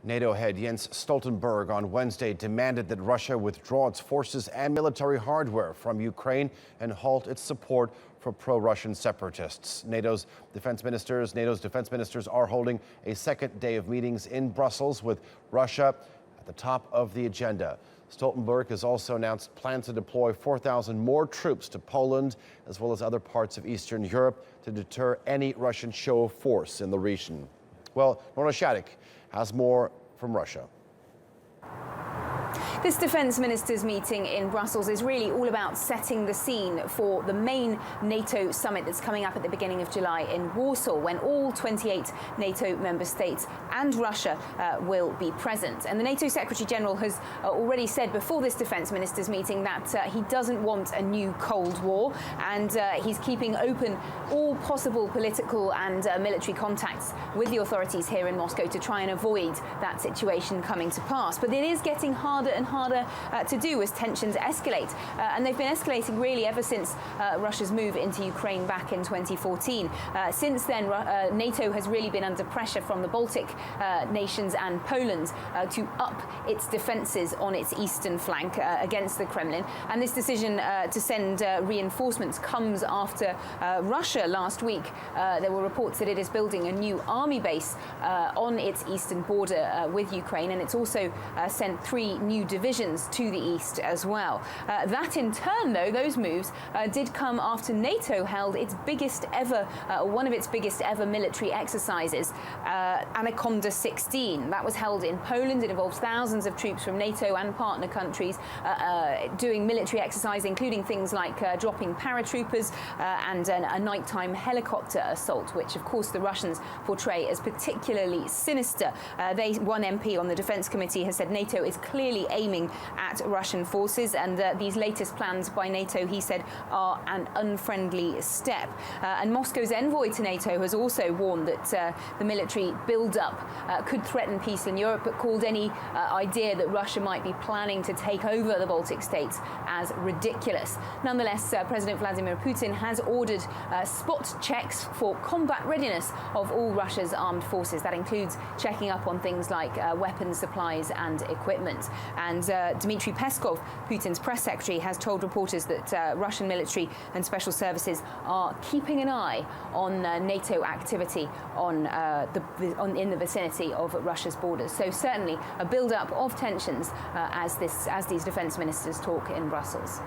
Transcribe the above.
NATO head Jens Stoltenberg on Wednesday demanded that Russia withdraw its forces and military hardware from Ukraine and halt its support for pro-Russian separatists. NATO's defense ministers are holding a second day of meetings in Brussels with Russia at the top of the agenda. Stoltenberg has also announced plans to deploy 4,000 more troops to Poland, as well as other parts of Eastern Europe, to deter any Russian show of force in the region. Well, Lorna Shaddick has more from Russia. This defence ministers' meeting in Brussels is really all about setting the scene for the main NATO summit that's coming up at the beginning of July in Warsaw, when all 28 NATO member states and Russia will be present. And the NATO Secretary-General has already said before this defence ministers' meeting that he doesn't want a new Cold War, and he's keeping open all possible political and military contacts with the authorities here in Moscow to try and avoid that situation coming to pass. But it is getting harder and harder to do as tensions escalate. And they've been escalating really ever since Russia's move into Ukraine back in 2014. Since then, NATO has really been under pressure from the Baltic nations and Poland to up its defences on its eastern flank against the Kremlin. And this decision to send reinforcements comes after Russia last week. There were reports that it is building a new army base on its eastern border with Ukraine, and it's also sent 3 new divisions to the east as well. That in turn, though, those moves did come after NATO held its biggest ever, one of its biggest ever military exercises, Anaconda 16. That was held in Poland. It involves thousands of troops from NATO and partner countries doing military exercise, including things like dropping paratroopers and a nighttime helicopter assault, which of course the Russians portray as particularly sinister. One MP on the Defence Committee has said NATO is clearly aiming at Russian forces, and these latest plans by NATO, he said, are an unfriendly step. And Moscow's envoy to NATO has also warned that the military build-up could threaten peace in Europe, but called any idea that Russia might be planning to take over the Baltic states as ridiculous. Nonetheless, President Vladimir Putin has ordered spot checks for combat readiness of all Russia's armed forces. That includes checking up on things like weapons supplies and equipment. And Dmitry Peskov, Putin's press secretary, has told reporters that Russian military and special services are keeping an eye on NATO activity in the vicinity of Russia's borders. So certainly a build-up of tensions as these defence ministers talk in Brussels.